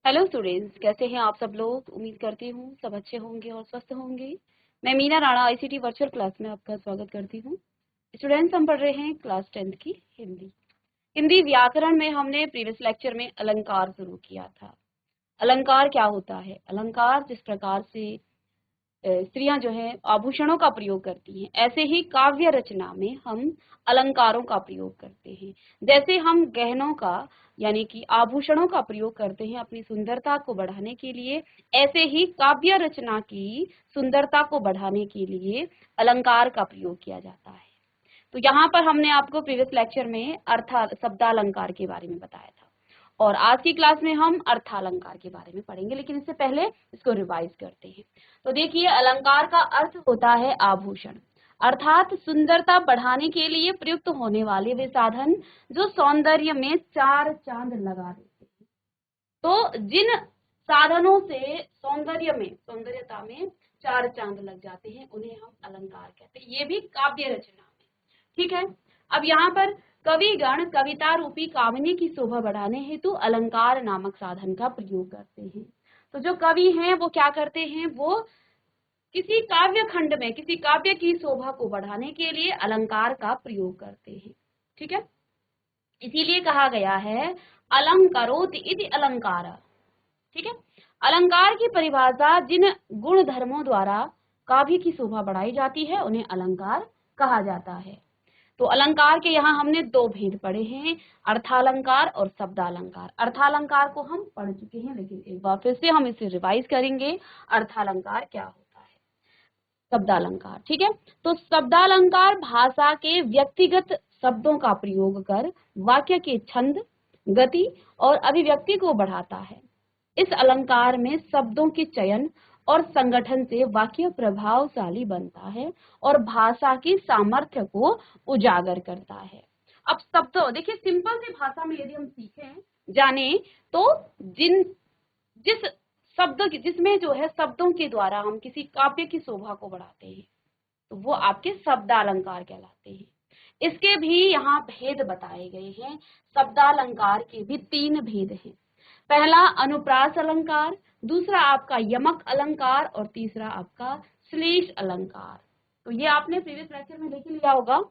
Hello students, कैसे हैं आप सब लोग। उम्मीद करती हूँ सब अच्छे होंगे और स्वस्थ होंगे। मैं Meena Rana ICT virtual class में आपका स्वागत करती हूँ। स्टूडेंट्स, हम पढ़ रहे हैं क्लास 10th की हिंदी। हिंदी व्याकरण में हमने प्रीवियस लेक्चर में अलंकार शुरू किया था। अलंकार क्या होता है? अलंकार जिस प्रकार से स्त्रियां जो है आभूषणों का प्रयोग करती हैं, ऐसे ही काव्य रचना में हम अलंकारों का प्रयोग करते हैं। जैसे हम गहनों का यानी कि आभूषणों का प्रयोग करते हैं अपनी सुंदरता को बढ़ाने के लिए, ऐसे ही काव्य रचना की सुंदरता को बढ़ाने के लिए अलंकार का प्रयोग किया जाता है। तो यहाँ पर हमने आपको प्रीवियस लेक्चर में शब्दालंकार के बारे में बताया था और आज की क्लास में हम अर्थालंकार के बारे में पढ़ेंगे, लेकिन इससे पहले इसको रिवाइज करते हैं। तो देखिए, अलंकार का अर्थ होता है आभूषण, अर्थात सुंदरता बढ़ाने के लिए प्रयुक्त होने वाले वे साधन जो सौंदर्य में चार चांद लगा देते हैं। तो जिन साधनों से सौंदर्यता में चार चांद लग जाते हैं उन्हें हम अलंकार कहते हैं। ये भी काव्य रचना में, ठीक है। अब यहाँ पर कविगण कविता रूपी कामनी की शोभा बढ़ाने हेतु अलंकार नामक साधन का प्रयोग करते हैं। तो जो कवि हैं वो क्या करते हैं, वो किसी काव्य खंड में किसी काव्य की शोभा को बढ़ाने के लिए अलंकार का प्रयोग करते हैं, ठीक है। इसीलिए कहा गया है अलंकरोति इति अलंकार, ठीक है। अलंकार की परिभाषा जिन गुण धर्मों द्वारा काव्य की शोभा बढ़ाई जाती है उन्हें अलंकार कहा जाता है। तो अलंकार के यहाँ हमने दो भेद पढ़े हैं, अर्थालंकार और शब्दालंकार। अर्थालंकार को हम पढ़ चुके हैं, लेकिन एक बार फिर से हम इसे रिवाइज करेंगे। अर्थालंकार क्या होता है, शब्दालंकार, ठीक है। तो शब्दालंकार भाषा के व्यक्तिगत शब्दों का प्रयोग कर वाक्य के छंद, गति और अभिव्यक्ति को बढ़ाता है। इस अलंकार में शब्दों के चयन और संगठन से वाक्य प्रभावशाली बनता है और भाषा की सामर्थ्य को उजागर करता है। अब शब्दों, देखिए सिंपल सी भाषा में यदि हम सीखें जाने तो जिस शब्द जिसमें जो है शब्दों के द्वारा हम किसी काव्य की शोभा को बढ़ाते हैं तो वो आपके शब्दालंकार कहलाते हैं। इसके भी यहाँ भेद बताए गए हैं। शब्दालंकार के भी तीन भेद हैं। पहला अनुप्रास अलंकार, दूसरा आपका यमक अलंकार और तीसरा आपका श्लेष अलंकार। तो ये आपने प्रीवियस लेक्चर में देख लिया होगा।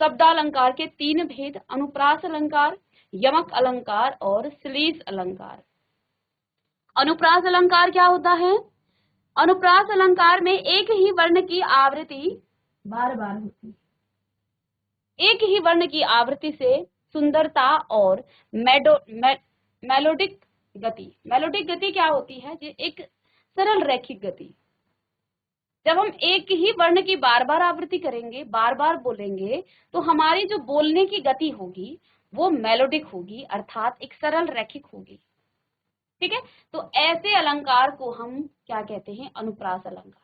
शब्दालंकार के तीन भेद, अनुप्रास अलंकार, यमक अलंकार और श्लेष अलंकार। अनुप्रास अलंकार क्या होता है? अनुप्रास अलंकार में एक ही वर्ण की आवृत्ति बार बार होती है। एक ही वर्ण की आवृत्ति से सुंदरता और मेलोडिक गति क्या होती है? एक सरल रैखिक गति। जब हम एक ही वर्ण की बार बार आवृत्ति करेंगे, बार बार बोलेंगे, तो हमारी जो बोलने की गति होगी वो मेलोडिक होगी, अर्थात एक सरल रैखिक होगी, ठीक है। तो ऐसे अलंकार को हम क्या कहते हैं? अनुप्रास अलंकार।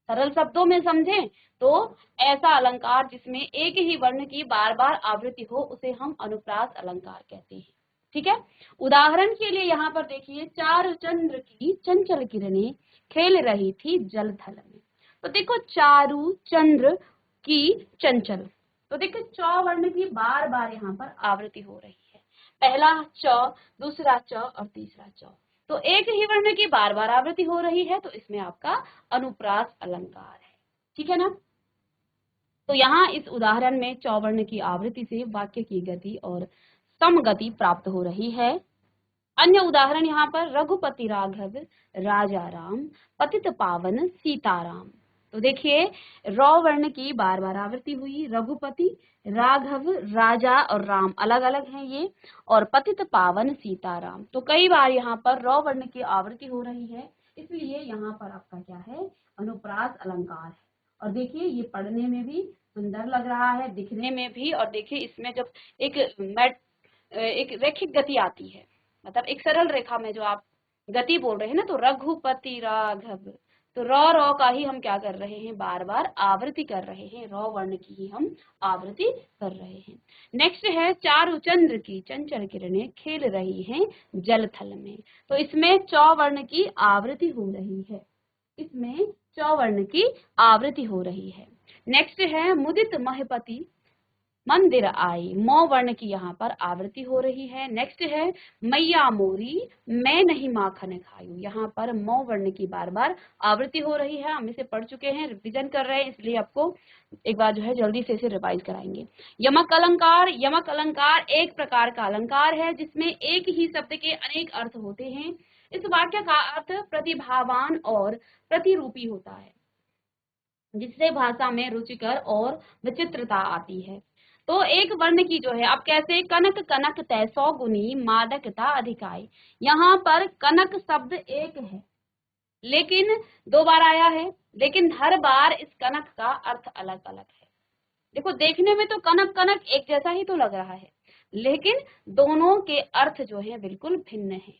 सरल शब्दों में समझें तो ऐसा अलंकार जिसमें एक ही वर्ण की बार बार आवृत्ति हो उसे हम अनुप्रास अलंकार कहते हैं, ठीक है। उदाहरण के लिए यहाँ पर देखिए, चारु चंद्र की चंचल किरणें खेल रही थी जल थल में। तो देखो, चारु चंद्र की चंचल, तो देखो च वर्ण की बार बार यहाँ पर आवृत्ति हो रही है। पहला च, दूसरा च और तीसरा च, तो एक ही वर्ण की बार बार आवृत्ति हो रही है, तो इसमें आपका अनुप्रास अलंकार है, ठीक है ना। तो यहाँ इस उदाहरण में चौवर्ण की आवृत्ति से वाक्य की गति और समगति प्राप्त हो रही है। अन्य उदाहरण यहाँ पर रघुपति राघव राजा राम पतित पावन सीताराम। तो देखिए, रौ वर्ण की बार बार आवृत्ति हुई, रघुपति, राघव, राजा और राम अलग अलग हैं ये, और पतित पावन सीताराम। तो कई बार यहाँ पर रौ वर्ण की आवृत्ति हो रही है, इसलिए यहाँ पर आपका क्या है? अनुप्रास अलंकार है। और देखिए, ये पढ़ने में भी सुंदर लग रहा है, दिखने में भी। और देखिए, इसमें जब एक रैखिक गति आती है, मतलब एक सरल रेखा में जो आप गति बोल रहे हैं ना, तो रघुपति राघव, तो रौ का ही हम क्या कर रहे हैं? बार बार आवृत्ति कर रहे हैं, रौ वर्ण की ही हम आवृत्ति कर रहे हैं। नेक्स्ट है चारु चंद्र की चंचल किरणें खेल रही हैं जल थल में। तो इसमें चौ वर्ण की आवृत्ति हो रही है, इसमें चौ वर्ण की आवृत्ति हो रही है। नेक्स्ट है मुदित महपति मंदिर आई, मौ वर्ण की यहाँ पर आवृत्ति हो रही है। नेक्स्ट है मैया मोरी, मैं नहीं माखन खायूं, यहाँ पर मौ वर्ण की बार बार आवृत्ति हो रही है। हम इसे पढ़ चुके हैं, रिवीजन कर रहे हैं, इसलिए आपको एक बार जो है जल्दी से इसे रिवाइज कराएंगे। यमक अलंकार, यमक अलंकार एक प्रकार का अलंकार है जिसमें एक ही शब्द के अनेक अर्थ होते हैं। इस वाक्य का अर्थ प्रतिभावान और प्रतिरूपी होता है, जिससे भाषा में रुचिकर और विचित्रता आती है। तो एक वर्ण की जो है, अब कैसे, कनक कनक तैसौ गुनी मादकता अधिकाई, यहाँ पर कनक शब्द एक है लेकिन दो बार आया है, लेकिन हर बार इस कनक का अर्थ अलग अलग है। देखो देखने में तो कनक कनक एक जैसा ही तो लग रहा है, लेकिन दोनों के अर्थ जो है बिल्कुल भिन्न है।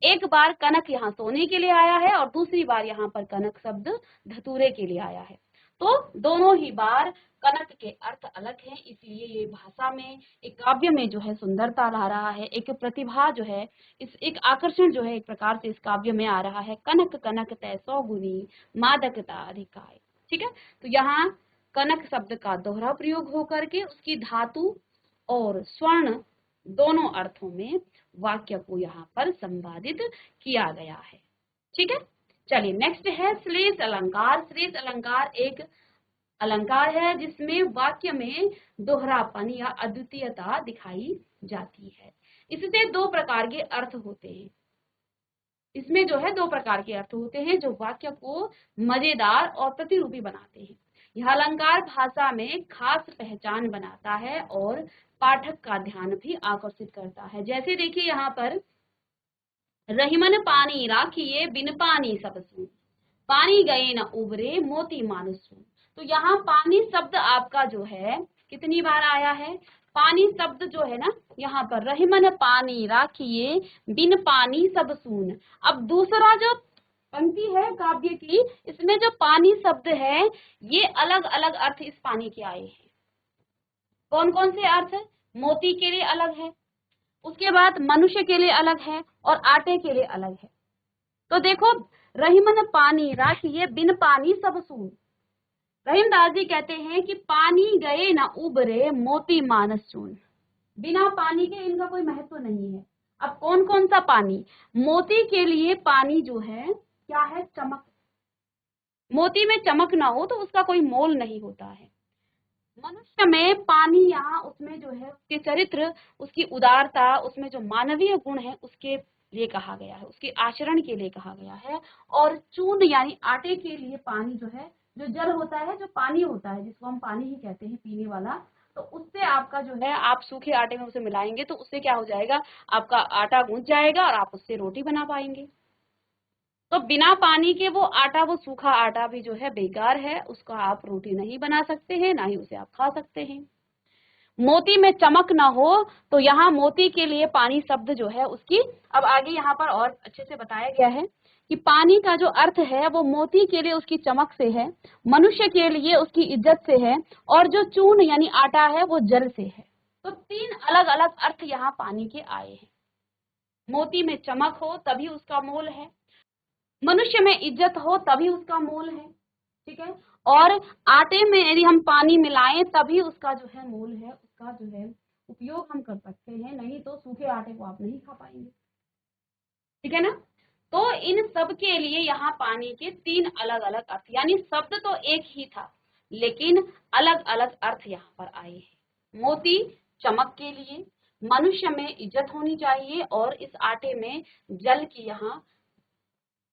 एक बार कनक यहाँ सोने के लिए आया है और दूसरी बार यहाँ पर कनक शब्द धतूरे के लिए आया है। तो दोनों ही बार कनक के अर्थ अलग हैं, इसलिए ये भाषा में, एक काव्य में जो है सुंदरता ला रहा है, एक प्रतिभा जो है, इस एक आकर्षण जो है एक प्रकार से इस काव्य में आ रहा है। कनक कनक तैसौ गुनी मादकता अधिकाय। ठीक है, तो यहाँ कनक शब्द का दोहरा प्रयोग होकर के उसकी धातु और स्वर्ण दोनों अर्थों में वाक्य को यहाँ पर संवादित किया गया है। ठीक है, चलिए नेक्स्ट है श्लेष अलंकार। श्लेष अलंकार एक अलंकार है जिसमें वाक्य में दोहरापन या अद्वितीयता दिखाई जाती है। इससे दो प्रकार के अर्थ होते हैं, इसमें जो है दो प्रकार के अर्थ होते हैं जो वाक्य को मजेदार और प्रतिरूपी बनाते हैं। यह अलंकार भाषा में खास पहचान बनाता है और पाठक का ध्यान भी आकर्षित करता है। जैसे देखिए यहाँ पर, रहीमन पानी राखिए बिन पानी सब सून, पानी गए न उबरे मोती मानुस सून। तो यहाँ पानी शब्द आपका जो है कितनी बार आया है, पानी शब्द जो है ना यहाँ पर, रहीमन पानी राखिए बिन पानी सब सून। अब दूसरा जो पंक्ति है काव्य की, इसमें जो पानी शब्द है ये अलग अलग अर्थ इस पानी के आए हैं। कौन कौन से अर्थ है, मोती के लिए अलग है, उसके बाद मनुष्य के लिए अलग है और आटे के लिए अलग है। तो देखो, रहीमन पानी राखिए बिन पानी सब सून, रहीमदास जी कहते हैं कि पानी गए ना उबरे मोती मानस चून, बिना पानी के इनका कोई महत्व नहीं है। अब कौन कौन सा पानी, मोती के लिए पानी जो है क्या है, चमक, मोती में चमक ना हो तो उसका कोई मोल नहीं होता है। मनुष्य में पानी यहाँ उसमें जो है उसके चरित्र, उसकी उदारता, उसमें जो मानवीय गुण है उसके लिए कहा गया है, उसके आचरण के लिए कहा गया है। और चून यानी आटे के लिए पानी जो है, जो जल होता है, जो पानी होता है जिसको हम पानी ही कहते हैं पीने वाला, तो उससे आपका जो है, आप सूखे आटे में उसे मिलाएंगे तो उससे क्या हो जाएगा, आपका आटा गूंथ जाएगा और आप उससे रोटी बना पाएंगे। तो बिना पानी के वो आटा, वो सूखा आटा भी जो है बेकार है, उसका आप रोटी नहीं बना सकते हैं, ना ही उसे आप खा सकते हैं। मोती में चमक ना हो, तो यहाँ मोती के लिए पानी शब्द जो है उसकी, अब आगे यहाँ पर और अच्छे से बताया गया है कि पानी का जो अर्थ है वो मोती के लिए उसकी चमक से है, मनुष्य के लिए उसकी इज्जत से है, और जो चून यानी आटा है वो जल से है। तो तीन अलग अलग अर्थ यहाँ पानी के आए हैं। मोती में चमक हो तभी उसका मोल है, मनुष्य में इज्जत हो तभी उसका मोल है, ठीक है, और आटे में यदि हम पानी मिलाएं तभी उसका जो है मोल है, उसका जो है उपयोग हम कर सकते हैं, नहीं तो सूखे आटे को आप नहीं खा पाएंगे। ठीक है ना, तो इन सब के लिए यहाँ पानी के तीन अलग अलग अर्थ, यानी शब्द तो एक ही था लेकिन अलग अलग अर्थ यहाँ पर आए हैं। मोती चमक के लिए, मनुष्य में इज्जत होनी चाहिए, और इस आटे में जल की, यहाँ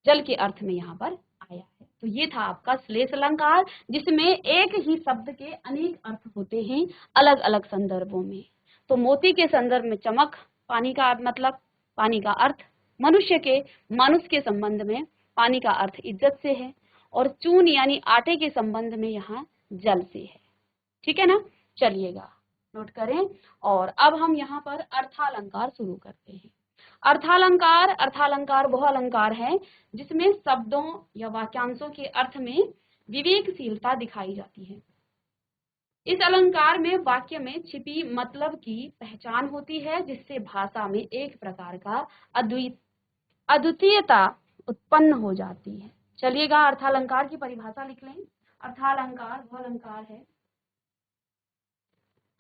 जल के अर्थ में यहाँ पर आया है। तो ये था आपका श्लेष अलंकार, जिसमें एक ही शब्द के अनेक अर्थ होते हैं अलग अलग संदर्भों में। तो मोती के संदर्भ में चमक, पानी का मतलब, पानी का अर्थ, मनुष्य के संबंध में पानी का अर्थ इज्जत से है, और चून यानी आटे के संबंध में यहाँ जल से है। ठीक है ना, चलिएगा नोट करें। और अब हम यहाँ पर अर्थालंकार शुरू करते हैं। अर्थालंकार वह अलंकार है जिसमें शब्दों या वाक्यांशों के अर्थ में विवेकशीलता दिखाई जाती है। इस अलंकार में वाक्य में छिपी मतलब की पहचान होती है, जिससे भाषा में एक प्रकार का अद्वितीयता उत्पन्न हो जाती है। चलिएगा अर्थालंकार की परिभाषा लिख लें। अर्थालंकार वह अलंकार है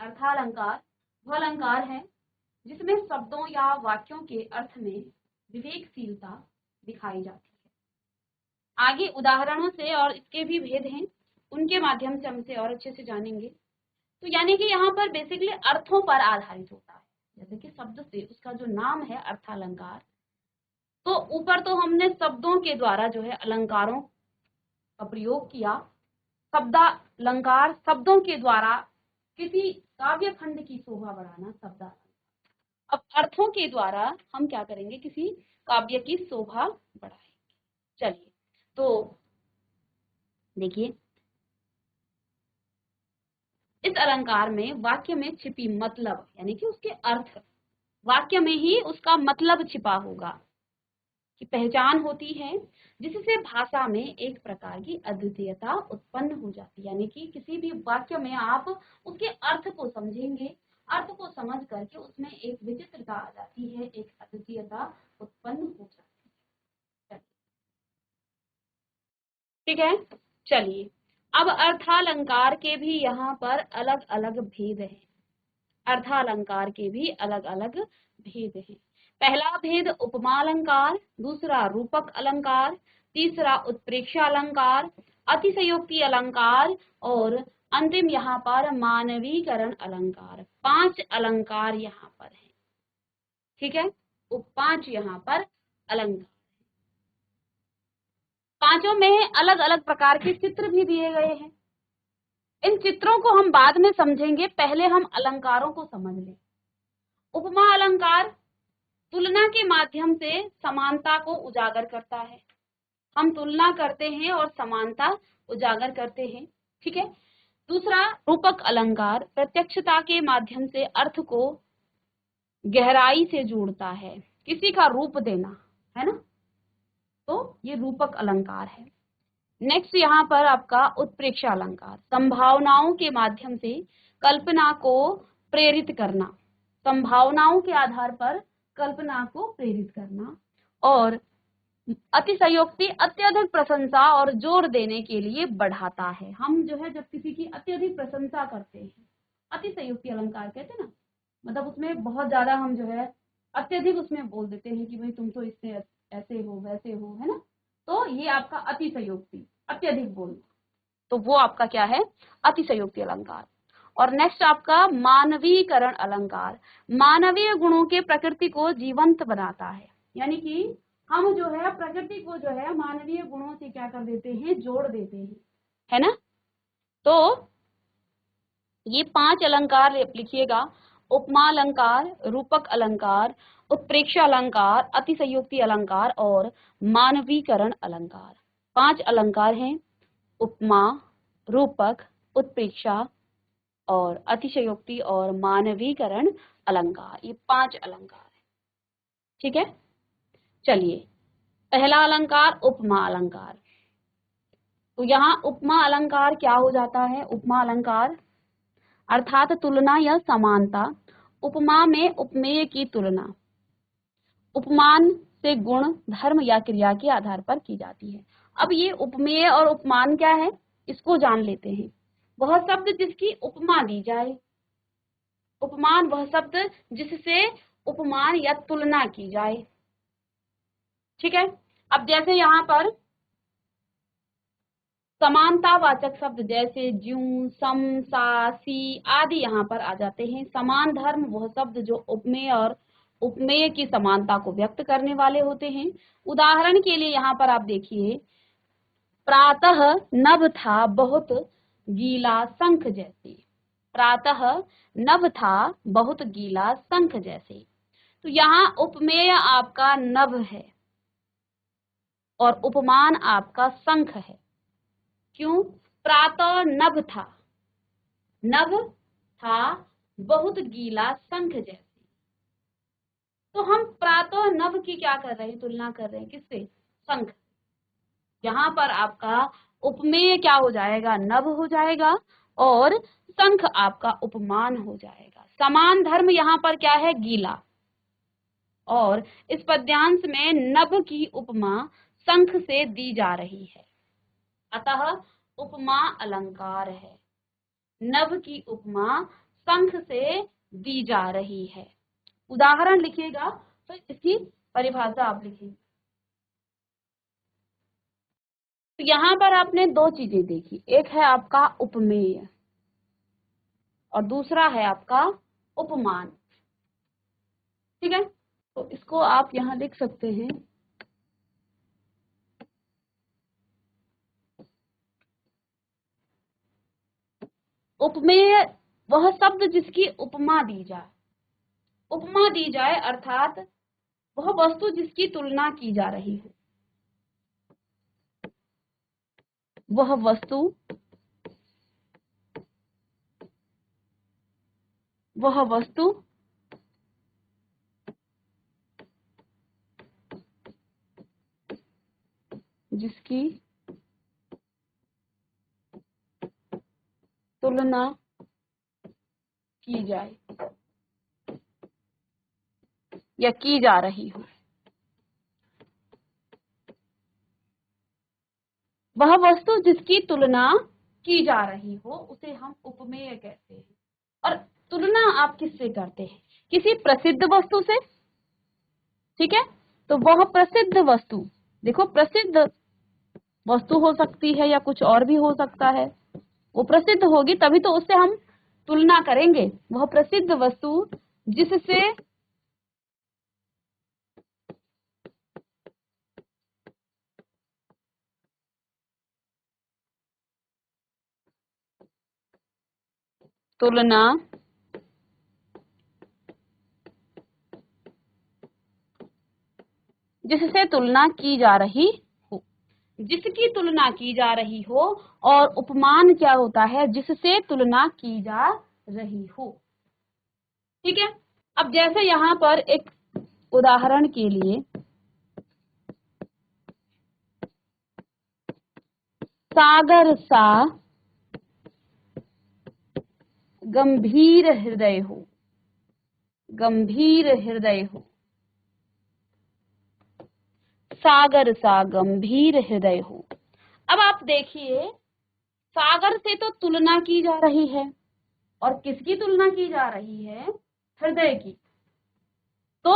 अर्थालंकार वह अलंकार है जिसमें शब्दों या वाक्यों के अर्थ में विवेकशीलता दिखाई जाती है। आगे उदाहरणों से और इसके भी भेद हैं, उनके माध्यम से हम इसे और अच्छे से जानेंगे। तो यानी कि यहाँ पर बेसिकली अर्थों पर आधारित होता है, जैसे कि शब्द से उसका जो नाम है अर्थालंकार। तो ऊपर तो हमने शब्दों के द्वारा जो है अलंकारों का प्रयोग किया, शब्दालंकार शब्दों के द्वारा किसी काव्य खंड की शोभा बढ़ाना शब्दालंकार। अब अर्थों के द्वारा हम क्या करेंगे, किसी काव्य की शोभा बढ़ाएंगे। चलिए तो देखिए, इस अलंकार में वाक्य में छिपी मतलब यानी कि उसके अर्थ, वाक्य में ही उसका मतलब छिपा होगा की पहचान होती है, जिससे भाषा में एक प्रकार की अद्वितीयता उत्पन्न हो जाती है। यानी कि किसी भी वाक्य में आप उसके अर्थ को समझेंगे, अर्थ को समझ करके उसमें एक विचित्रता आ जाती है, एक अद्वितीयता उत्पन्न हो जाती है। ठीक है, चलिए अब अर्थालंकार के भी यहाँ पर अलग अलग भेद हैं। अर्थालंकार के भी अलग अलग भेद हैं। पहला भेद उपमा अलंकार, दूसरा रूपक अलंकार, तीसरा उत्प्रेक्षा अलंकार, अतिशयोक्ति अलंकार और अंतिम यहाँ पर मानवीकरण अलंकार। 5 अलंकार यहाँ पर है। ठीक है, 5 यहाँ पर अलंकार, पांचों में अलग अलग प्रकार के चित्र भी दिए गए हैं। इन चित्रों को हम बाद में समझेंगे, पहले हम अलंकारों को समझ लें। उपमा अलंकार तुलना के माध्यम से समानता को उजागर करता है। हम तुलना करते हैं और समानता उजागर करते हैं। ठीक है, दूसरा रूपक अलंकार प्रत्यक्षता के माध्यम से अर्थ को गहराई से जोड़ता है, किसी का रूप देना है ना, तो ये रूपक अलंकार है। नेक्स्ट यहाँ पर आपका उत्प्रेक्षा अलंकार, संभावनाओं के माध्यम से कल्पना को प्रेरित करना, संभावनाओं के आधार पर कल्पना को प्रेरित करना। और अतिशयोक्ति अत्यधिक प्रशंसा और जोर देने के लिए बढ़ाता है। हम जो है जब किसी की अत्यधिक प्रशंसा करते हैं, अतिशयोक्ति अलंकार कहते हैं ना, मतलब उसमें बहुत ज्यादा हम जो है अत्यधिक उसमें बोल देते हैं कि भाई तुम तो इससे ऐसे हो वैसे हो, है ना, तो ये आपका अतिशयोक्ति, अत्यधिक बोलना, तो वो आपका क्या है, अतिशयोक्ति अलंकार। और नेक्स्ट आपका मानवीकरण अलंकार, मानवीय गुणों के प्रकृति को जीवंत बनाता है। यानी कि हम जो है प्रकृति को जो है मानवीय गुणों से क्या कर देते हैं, जोड़ देते हैं, है ना। तो ये 5 अलंकार लिखिएगा, उपमा अलंकार, रूपक अलंकार, उत्प्रेक्षा अलंकार, अतिशयोक्ति अलंकार और मानवीकरण अलंकार। 5 अलंकार हैं, उपमा, रूपक, उत्प्रेक्षा और अतिशयोक्ति और मानवीकरण अलंकार, ये 5 अलंकार है। ठीक है, चलिए पहला अलंकार उपमा अलंकार। तो यहाँ उपमा अलंकार क्या हो जाता है, उपमा अलंकार अर्थात तुलना या समानता, उपमा में उपमेय की तुलना उपमान से गुण, धर्म या क्रिया के आधार पर की जाती है। अब ये उपमेय और उपमान क्या है, इसको जान लेते हैं। वह शब्द जिसकी उपमा दी जाए, उपमान वह शब्द जिससे उपमान या तुलना की जाए। ठीक है, अब जैसे यहाँ पर समानतावाचक शब्द जैसे ज्यों, सम, सा, सी आदि यहाँ पर आ जाते हैं। समान धर्म वह शब्द जो उपमेय और उपमेय की समानता को व्यक्त करने वाले होते हैं। उदाहरण के लिए यहाँ पर आप देखिए, प्रातः नभ था बहुत गीला शंख जैसे, प्रातः नभ था बहुत गीला शंख जैसे। तो यहाँ उपमेय आपका नभ है और उपमान आपका शंख है। क्यों, प्रातः नभ था, नभ था बहुत गीला शंख जैसे, तो हम प्रातः नभ की क्या कर रहे हैं, तुलना कर रहे हैं किससे, शंख। यहाँ पर आपका उपमेय क्या हो जाएगा, नभ हो जाएगा और शंख आपका उपमान हो जाएगा। समान धर्म यहाँ पर क्या है, गीला, और इस पद्यांश में नभ की उपमा शंख से दी जा रही है, अतः उपमा अलंकार है। नभ की उपमा शंख से दी जा रही है। उदाहरण लिखिएगा तो इसकी परिभाषा आप लिखेंगे। तो यहाँ पर आपने दो चीजें देखी, एक है आपका उपमेय और दूसरा है आपका उपमान। ठीक है, तो इसको आप यहाँ लिख सकते हैं। उपमेय वह शब्द जिसकी उपमा दी जाए। उपमा दी जाए अर्थात वह वस्तु जिसकी तुलना की जा रही हो, वह वस्तु जिसकी तुलना की जाए या की जा रही हो, वह वस्तु जिसकी तुलना की जा रही हो उसे हम उपमेय कहते हैं। और तुलना आप किससे करते हैं? किसी प्रसिद्ध वस्तु से। ठीक है, तो वह प्रसिद्ध वस्तु, देखो प्रसिद्ध वस्तु हो सकती है या कुछ और भी हो सकता है, वो प्रसिद्ध होगी तभी तो उससे हम तुलना करेंगे। वह प्रसिद्ध वस्तु जिससे तुलना की जा रही हो, जिसकी तुलना की जा रही हो। और उपमान क्या होता है? जिससे तुलना की जा रही हो। ठीक है, अब जैसे यहाँ पर एक उदाहरण के लिए, सागर सा गंभीर हृदय हो, गंभीर हृदय हो, सागर सा गंभीर हृदय हो। अब आप देखिए, सागर से तो तुलना की जा रही है और किसकी तुलना की जा रही है? हृदय की। तो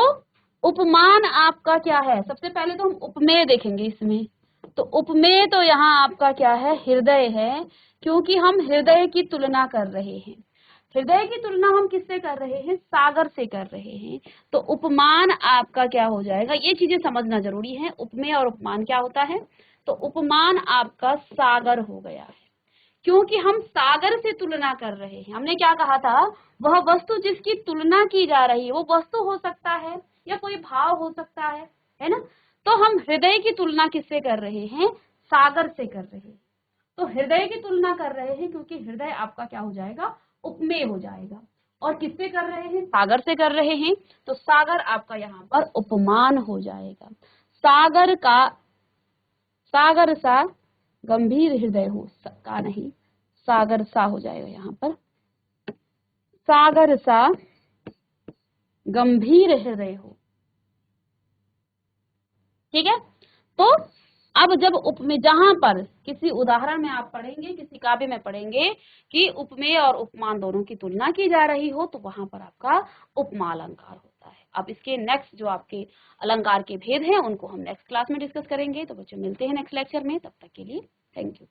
उपमान आपका क्या है? सबसे पहले तो हम उपमेय देखेंगे इसमें। तो उपमेय तो यहाँ आपका क्या है? हृदय है, क्योंकि हम हृदय की तुलना कर रहे हैं। हृदय की तुलना हम किससे कर रहे हैं? सागर से कर रहे हैं। तो उपमान आपका क्या हो जाएगा? ये चीजें समझना जरूरी है। उपमेय और उपमान क्या होता है? तो उपमान आपका सागर हो गया है, क्योंकि हम सागर से तुलना कर रहे हैं। हमने क्या कहा था? वह वस्तु जिसकी तुलना की जा रही है, वो वस्तु हो सकता है या कोई भाव हो सकता है ना? तो हम हृदय की तुलना किससे कर रहे हैं? सागर से कर रहे हैं। तो हृदय की तुलना कर रहे हैं क्योंकि हृदय आपका क्या हो जाएगा? उपमेय हो जाएगा। और किससे कर रहे हैं? सागर से कर रहे हैं। तो सागर आपका यहाँ पर उपमान हो जाएगा। सागर सा गंभीर हृदय हो, का नहीं, सागर सा हो जाएगा यहाँ पर। सागर सा गंभीर हृदय हो। ठीक है, तो अब जब उपमेय, जहां पर किसी उदाहरण में आप पढ़ेंगे, किसी काव्य में पढ़ेंगे कि उपमेय और उपमान दोनों की तुलना की जा रही हो, तो वहां पर आपका उपमा अलंकार होता है। अब इसके नेक्स्ट जो आपके अलंकार के भेद हैं उनको हम नेक्स्ट क्लास में डिस्कस करेंगे। तो बच्चों मिलते हैं नेक्स्ट लेक्चर में, तब तक के लिए थैंक यू।